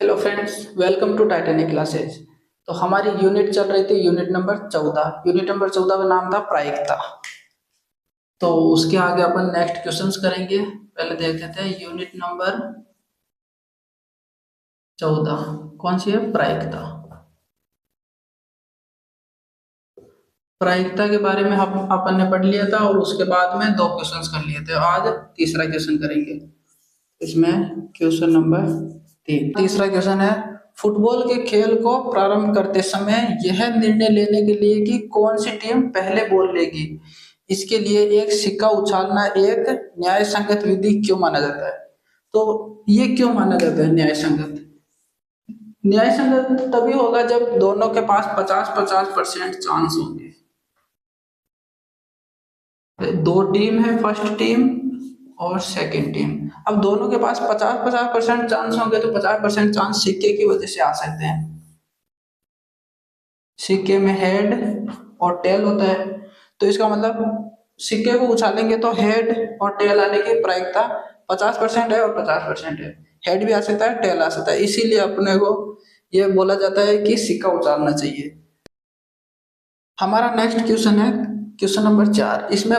Hello friends, welcome to Titanic classes. तो हमारी unit चल रही थी यूनिट नंबर 14। यूनिट नंबर 14 का नाम था प्रायिकता। तो उसके आगे अपन नेक्स्ट क्वेश्चंस करेंगे। पहले देख लेते हैं यूनिट नंबर 14 कौन सी है, प्रायिकता। प्रायिकता के बारे में हम अपन ने पढ़ लिया था और उसके बाद में दो क्वेश्चंस कर लिए थे। आज तीसरा क्वेश्चन करेंगे। इसमें क्वेश्चन नंबर 3, तीसरा क्वेश्चन है, फुटबॉल के खेल को प्रारंभ करते समय यह निर्णय लेने के लिए कि कौन सी टीम पहले बॉल लेगी, इसके लिए एक सिक्का उछालना एक न्याय संगत विधि क्यों माना जाता है। तो ये क्यों माना जाता है न्याय संगत? न्याय संगत तभी होगा जब दोनों के पास 50-50% चांस होंगे। दो टीम है, फर्स्ट टीम और सेकंड टीम। अब दोनों के पास 50-50% चांस होंगे तो 50% चांस सिक्के की वजह से आ सकते हैं। सिक्के में हेड और टेल होता है, तो इसका मतलब सिक्के को उछालेंगे तो हेड और टेल आने की प्रायिकता 50% है और 50% है। हेड भी आ सकता है, टेल आ सकता है, इसीलिए अपने को यह बोला जाता है कि सिक्का उछालना चाहिए। हमारा नेक्स्ट क्वेश्चन है क्वेश्चन नंबर 4। इसमें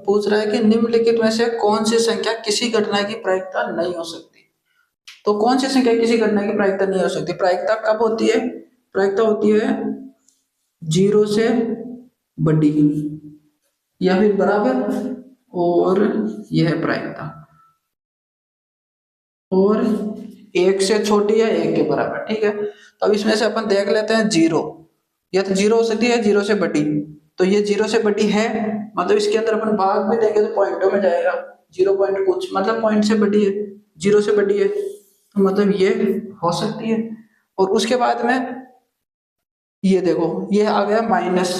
पूछ रहा है कि निम्नलिखित में से कौन सी संख्या किसी घटना की प्रायिकता नहीं हो सकती। तो कौन सी संख्या किसी घटना की प्रायिकता नहीं हो सकती? प्रायिकता कब होती है? प्रायिकता होती है 0 से बड़ी या फिर बराबर, और यह है प्रायिकता, और 1 से छोटी या 1 के बराबर। ठीक है, तो अब इसमें से अपन देख लेते हैं 0। या तो 0 हो सकती है 0 से बड़ी, तो ये 0 से बड़ी है, मतलब इसके अंदर अपन भाग भी देंगे तो पॉइंटों में जाएगा। 0 पॉइंट कुछ मतलब पॉइंट से बड़ी है, 0 से बड़ी है, तो मतलब ये हो सकती है। और उसके बाद में ये देखो, ये आ गया माइनस।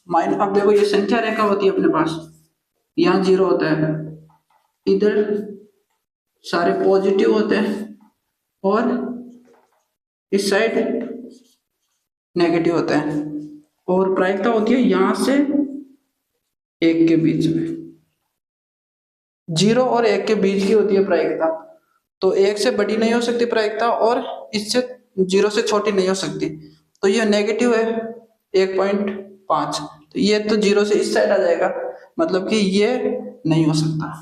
अब देखो ये संख्या रेखा होती है अपने पास, यहाँ 0 होता है, इधर सारे पॉजिटिव होते हैं और इस साइड नेगेटिव होते हैं। और प्रायिकता होती है यहां से 1 के बीच में, 0 और 1 के बीच की होती है प्रायिकता। तो 1 से बड़ी नहीं हो सकती प्रायिकता और इससे 0 से छोटी नहीं हो सकती। तो ये नेगेटिव है 1.5, तो ये तो 0 से इस साइड आ जाएगा, मतलब कि ये नहीं हो सकता।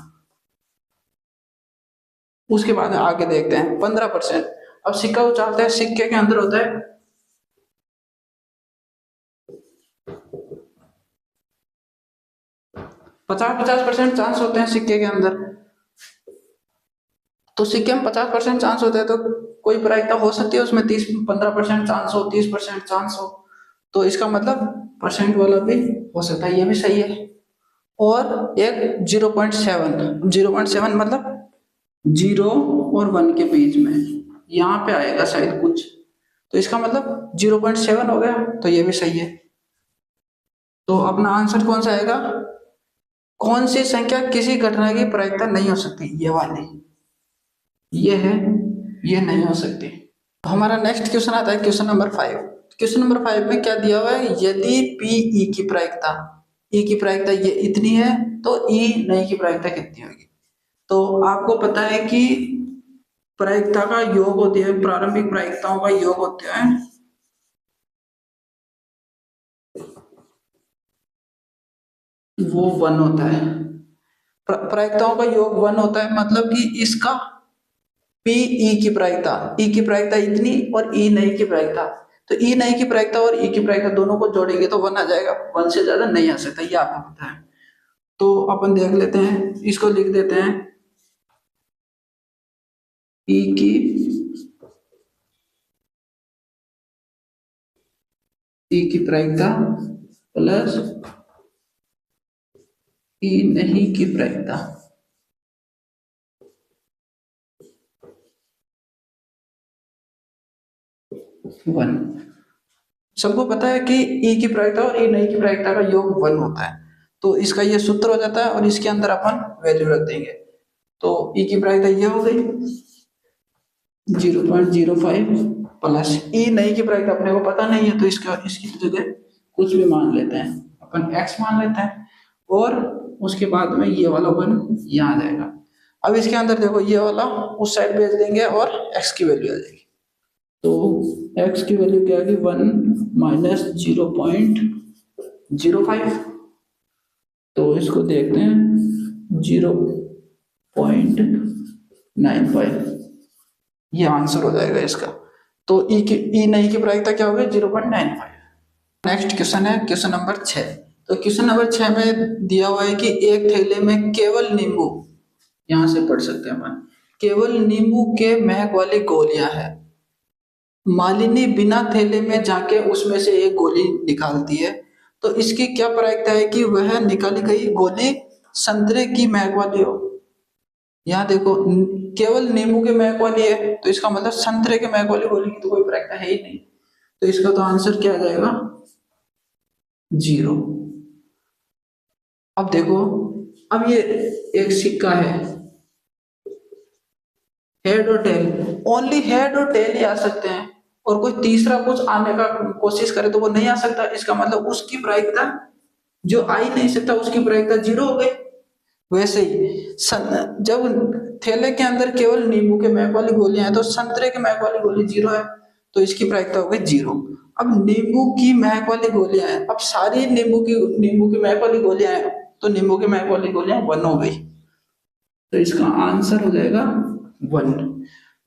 उसके बाद आगे देखते हैं 15%। अब सिक्का उछालते हैं, सिक्के के अंदर होता है 50-50% चांस होते हैं सिक्के के अंदर। तो सिक्के में 50% चांस होते हैं, तो कोई प्रायिकता हो सकती है उसमें 15% चांस हो, 30% चांस हो, तो इसका मतलब परसेंट वाला भी हो सकता है, ये भी सही है। और एक 0.7 मतलब 0 और 1 के बीच में यहाँ पे आएगा शायद कुछ, तो इसका मतलब 0.7 हो गया, तो ये भी सही है। तो अपना आंसर कौन सा आएगा? कौन सी संख्या किसी घटना की प्रायिकता नहीं हो सकती? ये वाली, ये है, ये नहीं हो सकती। तो हमारा नेक्स्ट क्वेश्चन आता है क्वेश्चन नंबर 5। क्वेश्चन नंबर 5 में क्या दिया हुआ है, यदि पी ई की प्रायिकता, ई की प्रायिकता ये इतनी है तो ई नहीं की प्रायिकता कितनी होगी। तो आपको पता है कि प्रायिकता का योग होती है, प्रारंभिक प्रायिकताओं का योग होता है वो 1 होता है। प्रायिकताओं का योग 1 होता है, मतलब कि इसका पी ई की प्रायिकता, ई की प्रायिकता इतनी और ई नहीं की प्रायिकता, तो ई नहीं की प्रायिकता और ई की प्रायिकता दोनों को जोड़ेंगे तो 1 आ जाएगा, 1 से ज्यादा नहीं आ सकता, ये आपको पता है। तो अपन देख लेते हैं, इसको लिख देते हैं ई की प्रायिकता प्लस ई नहीं की प्रायिकता। वन, सबको पता है कि ई की प्रायिकता और ई नहीं की प्रायिकता का योग 1 होता है, तो इसका ये सूत्र हो जाता है और इसके अंदर अपन वैल्यू रख देंगे। तो ई की प्रायिकता ये हो गई 0.05 प्लस ई नहीं की प्रायिकता अपने को पता नहीं है, तो इसकी जगह कुछ भी मान लेते हैं, अपन x मान लेते हैं, और उसके बाद में ये वाला 1 यहाँ आ जाएगा। अब इसके अंदर देखो ये वाला उस साइड भेज देंगे और x की वैल्यू आ जाएगी। तो x की वैल्यू क्या आएगी 1 माइनस 0.05। तो इसको देखते हैं 0.95, ये आंसर हो जाएगा इसका। तो ई नहीं की प्रायिकता क्या होगी 0.95। नेक्स्ट क्वेश्चन है क्वेश्चन नंबर 6। तो क्वेश्चन नंबर 6 में दिया हुआ है कि एक थैले में केवल नींबू, यहां से पढ़ सकते हैं अपन, केवल नींबू के महक वाली गोलियां है। मालिनी बिना थैले में जाके उसमें से एक गोली निकालती है, तो इसकी क्या प्रायिकता है कि वह निकाली गई गोली संतरे की महक वाली हो। यहाँ देखो केवल नींबू के महक वाली है, तो इसका मतलब संतरे के महक वाली गोली की तो कोई प्रायिकता है ही नहीं, तो इसका तो आंसर क्या आ जाएगा 0। अब देखो, अब ये एक सिक्का है, हेड और टेल, ओनली हेड और टेल ही आ सकते हैं, और कोई तीसरा कुछ आने का कोशिश करे तो वो नहीं आ सकता। इसका मतलब उसकी प्रायिकता, जो आ ही नहीं सकता उसकी प्रायिकता 0 हो गई। वैसे ही जब थैले के अंदर केवल नींबू के महक वाली गोलियां हैं, तो संतरे के महक वाली गोली 0 है, तो इसकी प्रायिकता हो गई 0। अब नींबू की महक वाली गोलियां हैं, अब सारी नींबू की महक वाली गोलियां हैं, तो नींबू की महक वाली गोलियां 1 हो गई, तो इसका आंसर हो जाएगा 1।